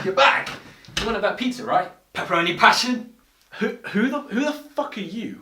you're back. You want that pizza, right? Pepperoni passion. Who the fuck are you?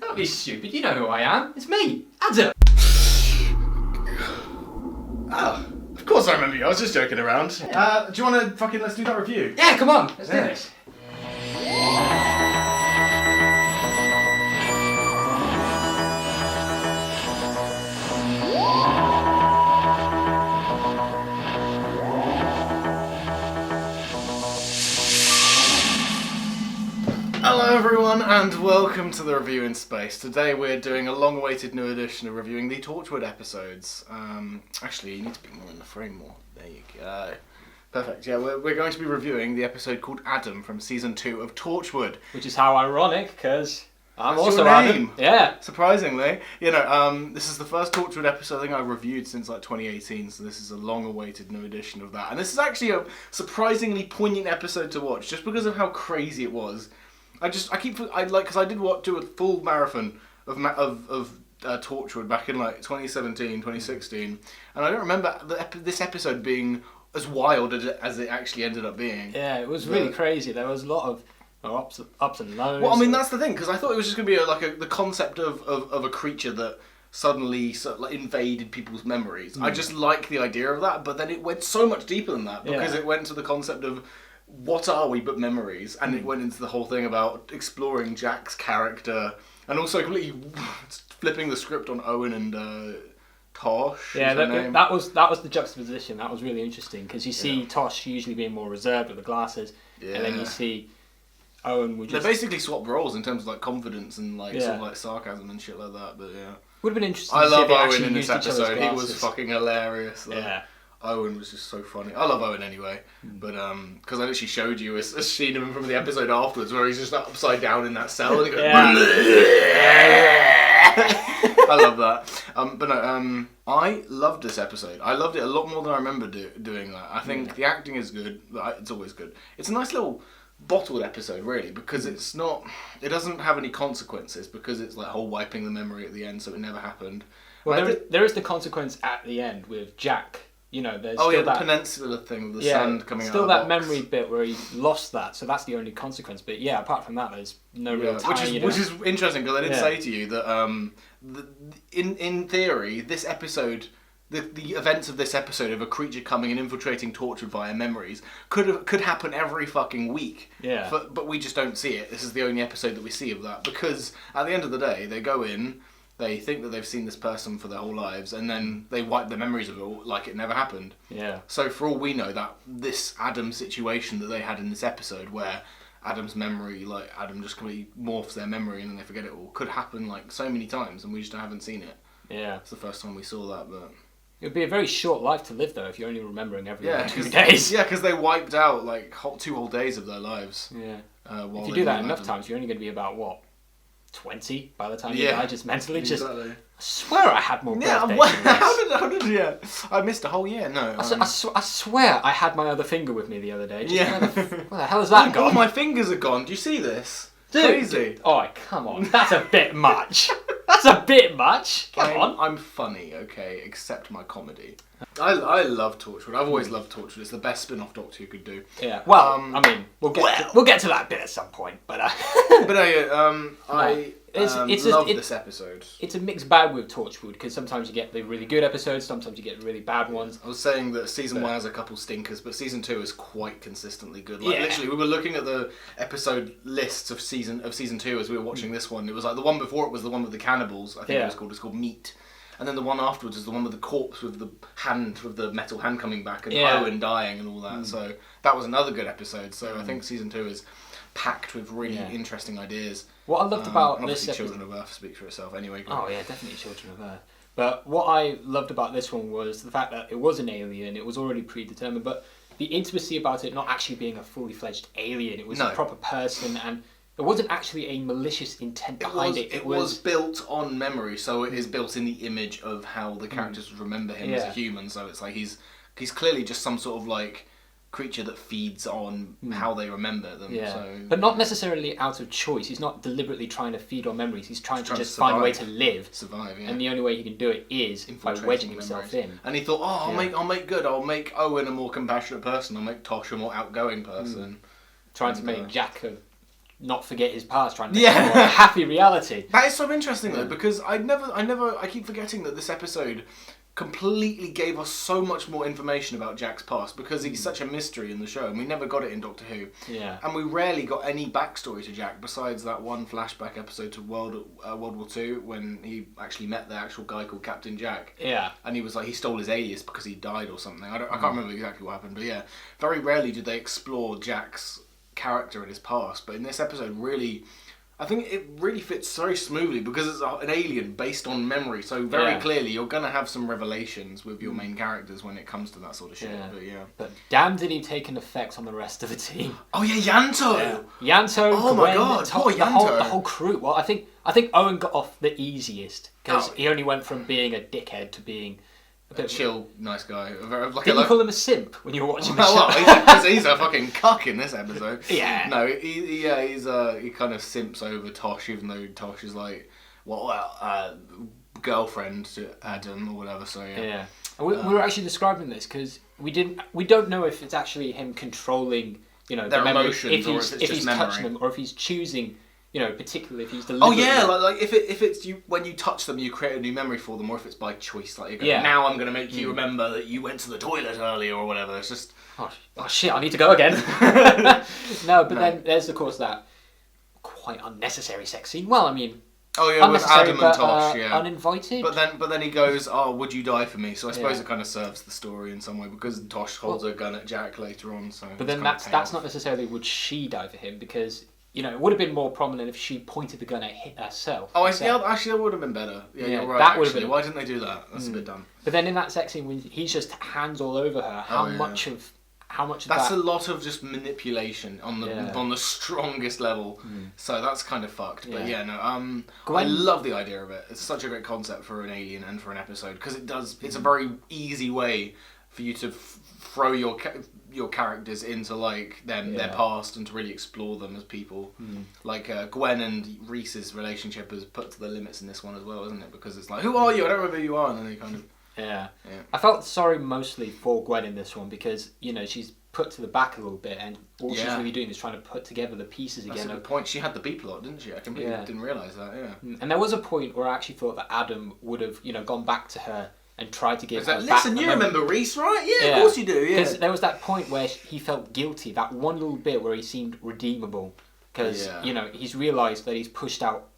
Don't be stupid. You know who I am. It's me, Adam. Oh, of course I remember you. I was just joking around. Do you want to let's do that review? Yeah, come on. Let's do this. Hello everyone and welcome to the Review in Space. Today we're doing a long-awaited new edition of reviewing the Torchwood episodes. Actually, you need to be more in the frame more. There you go. Perfect. Yeah, we're going to be reviewing the episode called Adam from season 2 of Torchwood. Which is how ironic, because I'm That's also your Adam. name. Yeah. Surprisingly. this is the first Torchwood episode I think I've reviewed since 2018, so this is a long-awaited new edition of that. And this is actually a surprisingly poignant episode to watch, just because of how crazy it was. Because I did do a full marathon of Torchwood back in 2017, 2016, and I don't remember this episode being as wild as it actually ended up being. Yeah, it was really crazy. There was a lot of ups and lows. Well, I mean that's the thing, because I thought it was just going to be the concept of a creature that suddenly invaded people's memories. I just like the idea of that, but then it went so much deeper than that, because it went to the concept of what are we but memories, and it went into the whole thing about exploring Jack's character and also completely flipping the script on Owen and Tosh. Yeah, that was the juxtaposition. That was really interesting, because you see Tosh usually being more reserved with the glasses, and then you see Owen would just... They basically swap roles in terms of confidence and sort of sarcasm and shit like that. But yeah, would have been interesting. I to see love if they Owen actually in this used each other's episode. He glasses. was fucking hilarious. Yeah. Owen was just so funny. I love Owen anyway, but because I literally showed you a scene of him from the episode afterwards where he's just upside down in that cell and he goes. I love that. I loved this episode. I loved it a lot more than I remember doing that. I think the acting is good. It's always good. It's a nice little bottled episode, really, because it doesn't have any consequences, because it's whole wiping the memory at the end, so it never happened. Well, there is the consequence at the end with Jack. There's the peninsula thing with the sand coming out of the still that box. memory bit where he lost that, so that's the only consequence. But yeah, apart from that, there's no real tie. Which is interesting, because I did say to you that in theory, this episode, the events of this episode of a creature coming and infiltrating Torchwood via memories could happen every fucking week. Yeah. But we just don't see it. This is the only episode that we see of that, because at the end of the day, they go in. They think that they've seen this person for their whole lives, and then they wipe their memories of it all like it never happened. Yeah. So for all we know, that this Adam situation that they had in this episode, where Adam's memory, Adam just completely morphs their memory and then they forget it all, could happen so many times, and we just haven't seen it. Yeah. It's the first time we saw that, but... It would be a very short life to live, though, if you're only remembering every 2 days. Yeah, because they wiped out 2 whole days of their lives. Yeah. If you do that enough times, you're only going to be about, 20 by the time you die, just mentally. Exactly. I swear I had more birthdays than this. I missed a whole year, no. I swear I had my other finger with me the other day. Where the hell has gone? that gone? My fingers are gone. Do you see this? Dude, crazy. Oh, come on. That's a bit much. That's a bit much. Come on. I'm funny, okay, except my comedy. I love Torchwood. I've always loved Torchwood. It's the best spin-off Doctor Who could do. Yeah. Well, we'll get to that bit at some point, but I love this episode. It's a mixed bag with Torchwood, because sometimes you get the really good episodes, sometimes you get really bad ones. I was saying that season 1 has a couple stinkers, but season 2 is quite consistently good. Literally, we were looking at the episode lists of season 2 as we were watching this one. It was the one before it was the one with the cannibals. I think it was called. It's called Meat. And then the one afterwards is the one with the corpse with the metal hand coming back and Owen dying and all that. So that was another good episode. So I think season 2 is packed with really interesting ideas. What I loved about this episode... Children of Earth speaks for itself anyway. Oh yeah, definitely Children of Earth. But what I loved about this one was the fact that it was an alien, it was already predetermined, but the intimacy about it not actually being a fully fledged alien, it was a proper person, and there wasn't actually a malicious intent behind it. It was built on memory, so it is built in the image of how the characters would remember him as a human. So it's he's clearly just some sort of creature that feeds on how they remember them. Yeah. So, but not necessarily out of choice. He's not deliberately trying to feed on memories. He's trying to just find a way to live. Survive, yeah. And the only way he can do it is by wedging himself in. And he thought, I'll make good. I'll make Owen a more compassionate person. I'll make Tosh a more outgoing person. Trying to make Jack not forget his past, trying to make a more happy reality. That is so interesting though, because I keep forgetting that this episode completely gave us so much more information about Jack's past, because he's such a mystery in the show, and we never got it in Doctor Who. Yeah. And we rarely got any backstory to Jack besides that one flashback episode to World War II when he actually met the actual guy called Captain Jack. Yeah. And he was like, he stole his alias because he died or something. I can't remember exactly what happened, but yeah, very rarely did they explore Jack's character and his past. But in this episode, really, I think it really fits very smoothly because it's an alien based on memory. So very clearly, you're gonna have some revelations with your main characters when it comes to that sort of shit. Yeah. But damn, did he take an effect on the rest of the team? Oh yeah, Yanto. Yeah. Yanto. Oh my god, poor Yanto. The whole crew. Well, I think Owen got off the easiest because he only went from being a dickhead to being a chill, nice guy. Did you call him a simp when you were watching the show? Well, he's a fucking cuck in this episode. Yeah. No, he kind of simps over Tosh, even though Tosh is like, girlfriend to Adam or whatever. So yeah. Yeah. We were actually describing this because we don't know if it's actually him controlling, their the memory, emotions, if he's touching them, or if he's choosing. Particularly if he's deliberately... Oh yeah, like if it's you, when you touch them, you create a new memory for them, or if it's by choice, like you go, now I'm going to make you remember that you went to the toilet earlier or whatever. It's just... Oh shit, I need to go again. Then there's of course that quite unnecessary sex scene. Well, I mean... Oh yeah, with Adam and Tosh, uninvited. But then he goes, would you die for me? So I suppose it kind of serves the story in some way, because Tosh holds a gun at Jack later on, so... But then that's not necessarily would she die for him, because... it would have been more prominent if she pointed the gun at herself. Oh, actually, that would have been better. Yeah, you're right. That would have been. Why didn't they do that? That's a bit dumb. But then in that sex scene, when he's just hands all over her, how much of that's a lot of just manipulation on the strongest level. So that's kind of fucked. But I love the idea of it. It's such a great concept for an alien and for an episode, because it's a very easy way for you to throw your characters into like their past and to really explore them as people. Like Gwen and Reese's relationship is put to the limits in this one as well, isn't it? Because it's like, who are you? I don't remember who you are, and then they kind of I felt sorry mostly for Gwen in this one, because she's put to the back a little bit, and all she's really doing is trying to put together the pieces again. That's a good point. She had the beep a lot, didn't she? I completely didn't realise that. Yeah. And there was a point where I actually thought that Adam would have gone back to her and tried to give her back. Listen, you remember Reese, right? Yeah, of course you do, yeah. Because there was that point where he felt guilty, that one little bit where he seemed redeemable. Because, he's realised that he's pushed out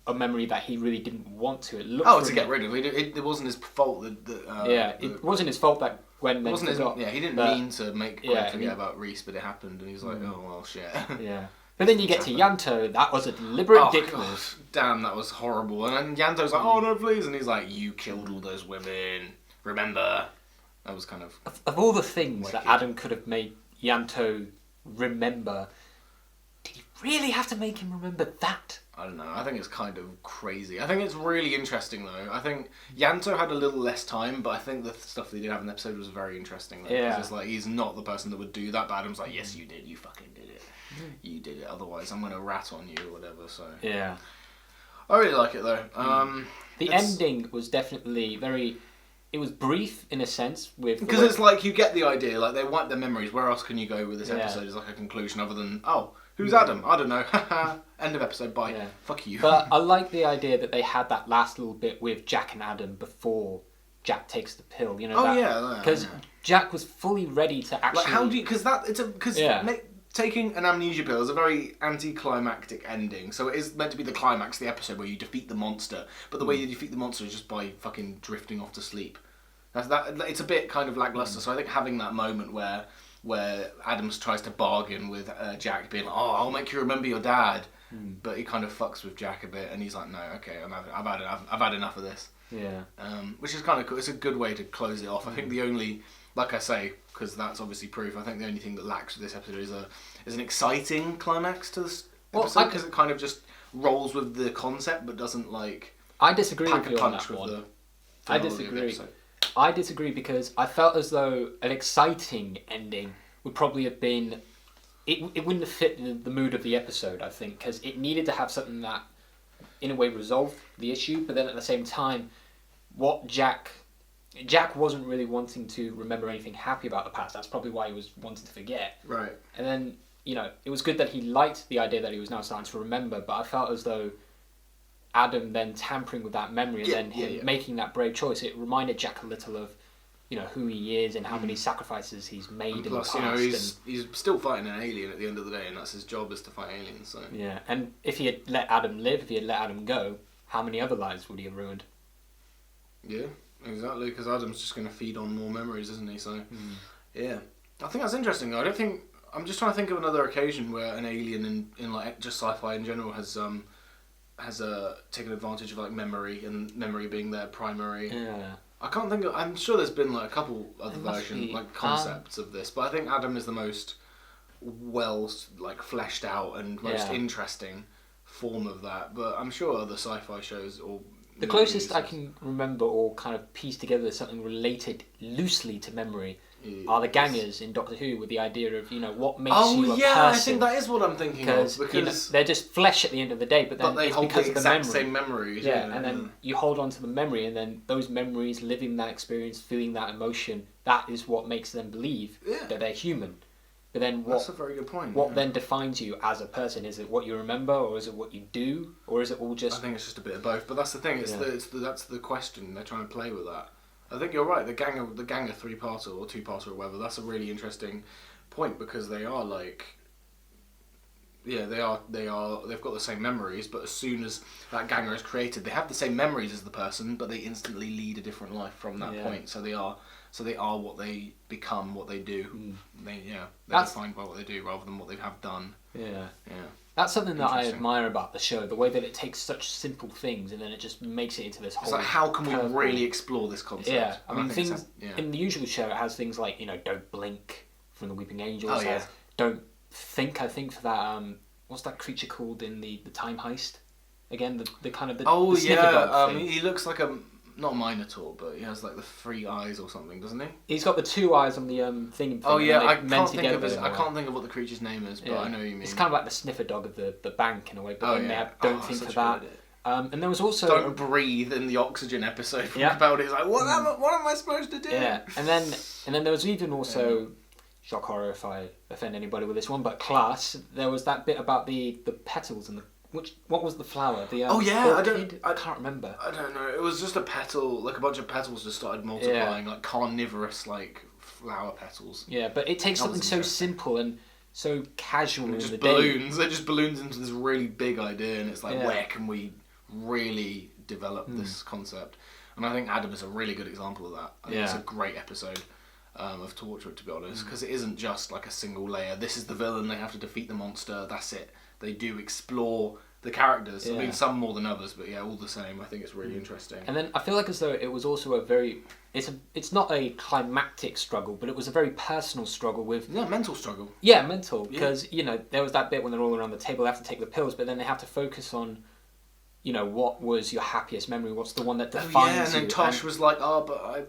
a memory that he really didn't want to. To get rid of it. It wasn't his fault it wasn't his fault that Gwen then forgot. He didn't mean to make Gwen forget about Reese, but it happened, and he's like, oh, well, shit. Yeah. But then you get to Yanto, that was a deliberate dick move. Damn, that was horrible. And then Yanto's like, oh no, please. And he's like, you killed all those women. Remember? That was kind of... Of all the things that Adam could have made Yanto remember, did he really have to make him remember that? I don't know. I think it's kind of crazy. I think it's really interesting, though. I think Yanto had a little less time, but I think the stuff that he did have in the episode was very interesting. Though, because it's like, he's not the person that would do that, but Adam's like, yes, you did. You fucking did it. You did it, otherwise I'm gonna rat on you or whatever. So yeah, I really like it though. The ending was definitely it was brief in a sense, because it's like you get the idea, like they wipe their memories. Where else can you go with this episode? Is like a conclusion other than who's Adam? I don't know. End of episode. Bye. Yeah. Fuck you. But I like the idea that they had that last little bit with Jack and Adam before Jack takes the pill. Because Jack was fully ready to actually. Like how do you? Taking an amnesia pill is a very anticlimactic ending. So it is meant to be the climax of the episode where you defeat the monster. But the way you defeat the monster is just by fucking drifting off to sleep. It's a bit kind of lackluster. So I think having that moment where Adams tries to bargain with Jack, being like, I'll make you remember your dad. But he kind of fucks with Jack a bit, and he's like, no, okay, I've had enough of this. Yeah. Which is kind of cool. It's a good way to close it off. I think the only... Like I say, because that's obviously proof, I think the only thing that lacks with this episode is an exciting climax to this episode, because it kind of just rolls with the concept, but doesn't I disagree with you on that one. I disagree because I felt as though an exciting ending would probably have been... It wouldn't have fit the mood of the episode, I think, because it needed to have something that, in a way, resolved the issue, but then at the same time, what Jack wasn't really wanting to remember anything happy about the past. That's probably why he was wanting to forget. Right. And then, it was good that he liked the idea that he was now starting to remember, but I felt as though Adam then tampering with that memory and then him making that brave choice, it reminded Jack a little of, who he is and how many sacrifices he's made in the past. He's still fighting an alien at the end of the day, and that's his job, is to fight aliens. So. Yeah, and if he had let Adam live, if he had let Adam go, how many other lives would he have ruined? Yeah, exactly, because Adam's just going to feed on more memories, isn't he? So, yeah. I think that's interesting, though. I'm just trying to think of another occasion where an alien in like, just sci-fi in general has taken advantage of, like, memory, and memory being their primary... Yeah. I can't think of... I'm sure there's been, like, a couple other versions, like, concepts of this, but I think Adam is the most well, like, fleshed out and most interesting form of that. But I'm sure other sci-fi shows or... The closest I can remember or kind of piece together something related loosely to memory are the gangers in Doctor Who, with the idea of, what makes you a person. I think that is what I'm thinking of. Because they're just flesh at the end of the day, but then they it's hold because the of the exact memory. same memories. Yeah, and then you hold on to the memory, and then those memories, living that experience, feeling that emotion, that is what makes them believe that they're human. But then that's a very good point. What then defines you as a person? Is it what you remember, or is it what you do, or is it all just... I think it's just a bit of both, but that's the thing. That's the question. They're trying to play with that. I think you're right. The ganger 3-parter or 2-parter or whatever. That's a really interesting point, because they are like... Yeah, they are. They've got the same memories, but as soon as that ganger is created, they have the same memories as the person, but they instantly lead a different life from that point. So they are what they become, what they do. They're defined by what they do rather than what they have done. Yeah. That's something that I admire about the show, the way that it takes such simple things and then it just makes it into this whole... It's like, how can we really explore this concept? Yeah, I mean, things... In the usual show, it has things like, don't blink from the Weeping Angels. Don't think, I think, for that... what's that creature called in the Time Heist? Again, the kind of... the sniffer dog thing. He looks like a... Not a Minotaur, but he has like the 3 eyes or something, doesn't he? He's got the 2 eyes on the thing. Oh yeah, I can't think of what the creature's name is, but I know what you mean. It's kind of like the sniffer dog of the bank in a way, but they don't think of that. And there was also... Don't breathe in the oxygen episode. About it. It's like, what am I supposed to do? Yeah, and then there was even also... Shock horror if I offend anybody with this one, but Class, there was that bit about the petals and what was the flower? I can't remember. I don't know. It was just a petal, like a bunch of petals just started multiplying, like carnivorous, like flower petals. Yeah, but it takes something so simple and so casual in the balloons. It just balloons into this really big idea, and it's like, where can we really develop this concept? And I think Adam is a really good example of that. I think it's a great episode of Torchwood, to be honest, because it isn't just like a single layer. This is the villain, they have to defeat the monster, that's it. They do explore the characters. I mean, some more than others, but all the same. I think it's really interesting. And then I feel like as though it was also a very... It's not a climactic struggle, but it was a very personal struggle with... Yeah, mental struggle. Yeah, mental. Because, there was that bit when they're all around the table, they have to take the pills, but then they have to focus on, what was your happiest memory? What's the one that defines you? And then Tosh was like, but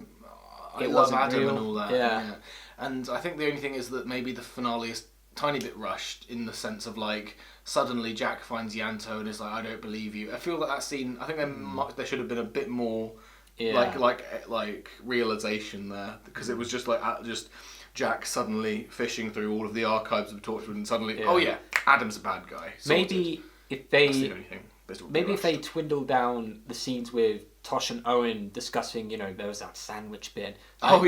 I love Adam real. And all that. Yeah. And I think the only thing is that maybe the finale is tiny bit rushed in the sense of like... Suddenly Jack finds Yanto and is like, I don't believe you. I feel that scene, I think there should have been a bit more like realization there, because it was just like Jack suddenly fishing through all of the archives of Torchwood and suddenly Adam's a bad guy. Sorted. Maybe if they That's the only thing. If they dwindle down the scenes with Tosh and Owen discussing, there was that sandwich bit. I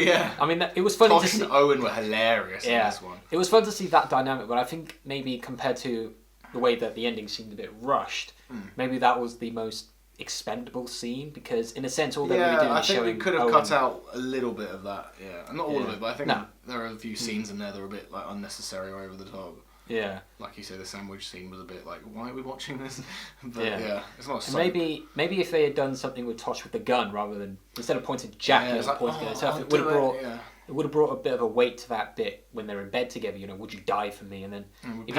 mean, it was funny to see. Tosh and Owen were hilarious in this one. It was fun to see that dynamic, but I think maybe compared to the way that the ending seemed a bit rushed, maybe that was the most expendable scene, because in a sense all they were doing is showing... I think we could have cut out a little bit of that, not all of it, but I think there are a few scenes in there that are a bit like unnecessary or over the top. Yeah. Like you say, the sandwich scene was a bit like, why are we watching this? But it's not so... Maybe if they had done something with Tosh with the gun rather than... Instead of pointing Jack, pointing at herself, it would have brought... It would have brought a bit of a weight to that bit when they're in bed together. Would you die for me? And then if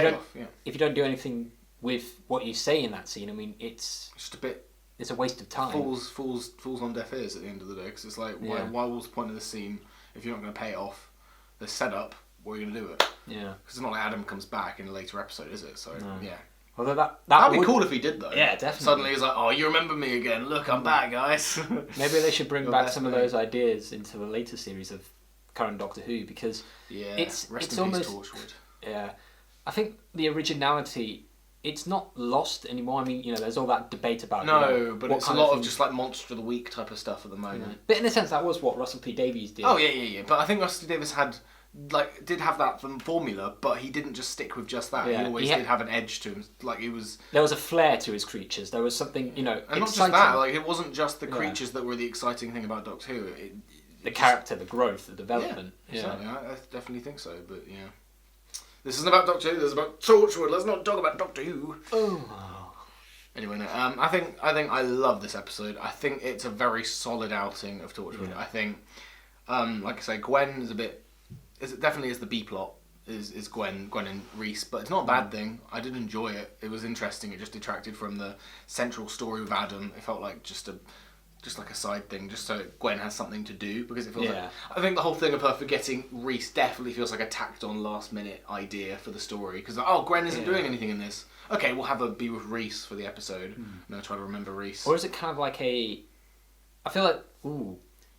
you don't do anything with what you say in that scene, I mean, it's just a bit. It's a waste of time. Falls on deaf ears at the end of the day, because it's like, why was the point of the scene if you're not going to pay it off? The setup what are you going to do with it? Yeah. Because it's not like Adam comes back in a later episode, is it? So, yeah. Although that'd be cool if he did, though. Yeah, definitely. Suddenly he's like, oh, you remember me again. Look, I'm back, guys. Maybe they should bring back some of those ideas into a later series of current Doctor Who, because it's almost... Torchwood. Yeah. I think the originality, it's not lost anymore. I mean, there's all that debate about... but it's a lot of just like Monster of the Week type of stuff at the moment. Yeah. But in a sense, that was what Russell T Davies did. Oh, yeah. But I think Russell T Davies did have that formula, but he didn't just stick with just that. Yeah, he always did have an edge to him. Like, there was a flair to his creatures. There was something, and not exciting. just that. Like, it wasn't just the creatures that were the exciting thing about Doctor Who. The character, the growth, the development. Yeah, exactly. I definitely think so. But yeah, this isn't about Doctor Who. This is about Torchwood. Let's not talk about Doctor Who. Oh. Anyway, no. I think I love this episode. I think it's a very solid outing of Torchwood. Yeah. I think, like I say, Gwen is a bit. It definitely is the B plot. Is Gwen and Reese, but it's not a bad thing. I did enjoy it. It was interesting. It just detracted from the central story with Adam. It felt like just like a side thing, just so Gwen has something to do, because it feels like... I think the whole thing of her forgetting Reese definitely feels like a tacked on last minute idea for the story, because Gwen isn't doing anything in this. Okay, we'll have her be with Reese for the episode. Try to remember Reese. Or is it kind of like I feel like,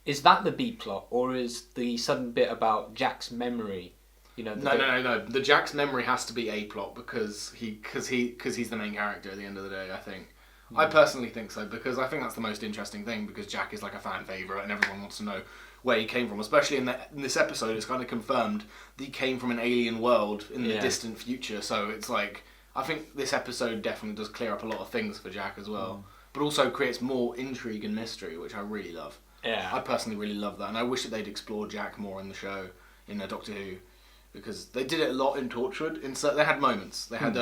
is that the B plot, or is the sudden bit about Jack's memory? No. The Jack's memory has to be A plot, because he's the main character at the end of the day, I think. I personally think so, because I think that's the most interesting thing, because Jack is like a fan favourite and everyone wants to know where he came from. Especially in this episode, it's kind of confirmed that he came from an alien world in the distant future. So it's like, I think this episode definitely does clear up a lot of things for Jack as well. But also creates more intrigue and mystery, which I really love. Yeah. I personally really love that, and I wish that they'd explore Jack more in the show, in Doctor Who, because they did it a lot in Torchwood. They had moments. They had...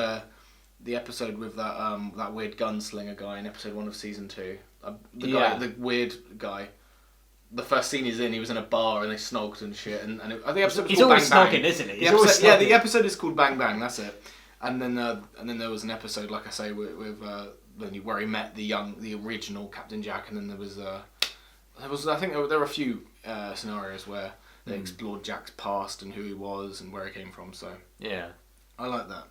the episode with that weird gunslinger guy in episode 1 of season 2. The weird guy. The first scene he's in, he was in a bar and they snogged and shit. And I think the episode was called Bang Bang. He's always snogging, isn't he? The episode is called Bang Bang. That's it. And then there was an episode, like I say, where he met the original Captain Jack. And then there was I think there were a few scenarios where they explored Jack's past and who he was and where he came from. So yeah, I like that.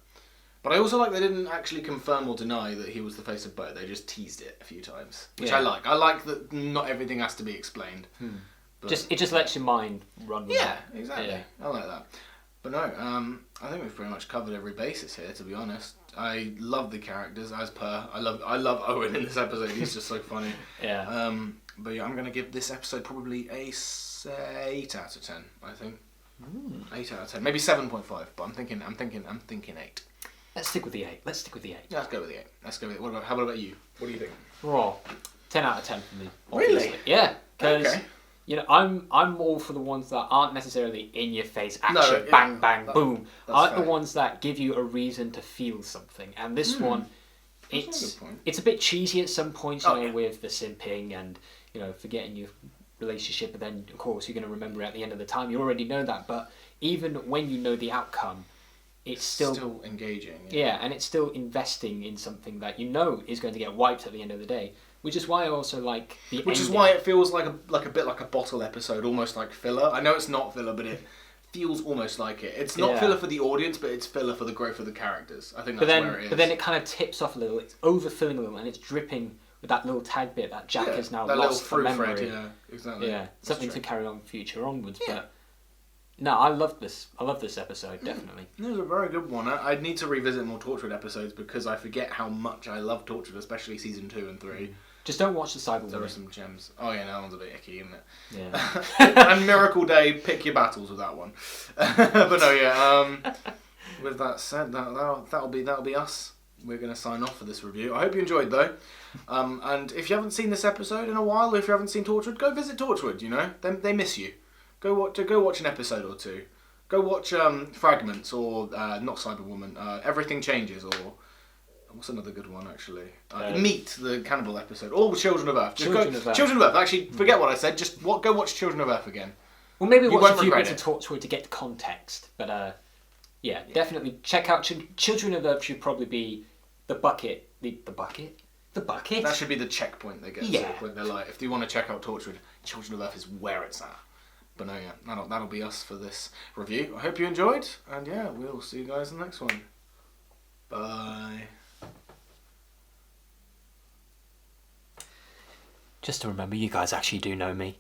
But I also like they didn't actually confirm or deny that he was the face of Boat. They just teased it a few times, which I like. I like that not everything has to be explained. But it just lets your mind run with that. Exactly. Yeah. I like that. But no, I think we've pretty much covered every basis here, to be honest. I love the characters, as per. I love Owen in this episode. He's just so funny. Yeah. But yeah, I'm going to give this episode probably a 8 out of 10, I think. 8 out of 10. Maybe 7.5, but I'm thinking 8. Let's stick with the 8. Yeah, let's go with the 8. How about you? What do you think? Raw. 10 out of 10 for me. Obviously. Really? Yeah. Because, I'm all for the ones that aren't necessarily in your face action, bang, bang, boom. I like the ones that give you a reason to feel something. And this one, it's a bit cheesy at some points, with the simping and, forgetting your relationship. But then, of course, you're going to remember it at the end of the time. You already know that. But even when you know the outcome, it's still engaging. Yeah, and it's still investing in something that is going to get wiped at the end of the day. Which is why I also like the Which ending. is why it feels like a bit like a bottle episode, almost like filler. I know it's not filler, but it feels almost like it. It's not filler for the audience, but it's filler for the growth of the characters. I think that's where it is. But then it kind of tips off a little. It's overfilling a little, and it's dripping with that little tag bit that Jack has now lost from memory. Thread, yeah, exactly. Yeah, something to carry on future onwards. Yeah. But no, I love this. I love this episode, definitely. It was a very good one. I'd need to revisit more Torchwood episodes because I forget how much I love Torchwood, especially season 2 and 3. Just don't watch the Cyber There Woman. are some gems. Oh yeah, that one's a bit icky, isn't it? Yeah. And Miracle Day, pick your battles with that one. But no, yeah. With that said, that'll be us. We're going to sign off for this review. I hope you enjoyed though. And if you haven't seen this episode in a while, if you haven't seen Torchwood, go visit Torchwood. They miss you. Go watch an episode or two. Go watch Fragments or not Cyberwoman. Everything Changes or what's another good one actually? Meet, the cannibal episode. Or Children of Earth. Children of Earth. Actually, forget what I said. Just go watch Children of Earth again. Well, maybe watch a few bits of Torchwood to get context. But definitely check out Children of Earth. Should probably be the bucket. The bucket. The bucket. That should be the checkpoint they get to when they're like, if you want to check out Torchwood, Children of Earth is where it's at. But no, yeah, that'll be us for this review. I hope you enjoyed, and yeah, we'll see you guys in the next one. Bye. Just to remember, you guys actually do know me.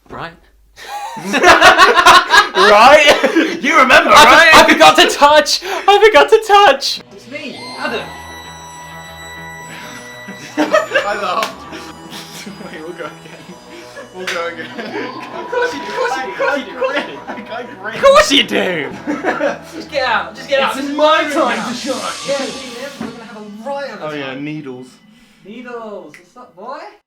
Right? Right? You remember, right? I forgot to touch! It's me, Adam. I laughed. Wait, we'll go again. Of course you do. Of course you do! Just get out. This is my time to shine. Yeah, we're gonna have a riot. Oh yeah, needles. Needles. What's that, boy?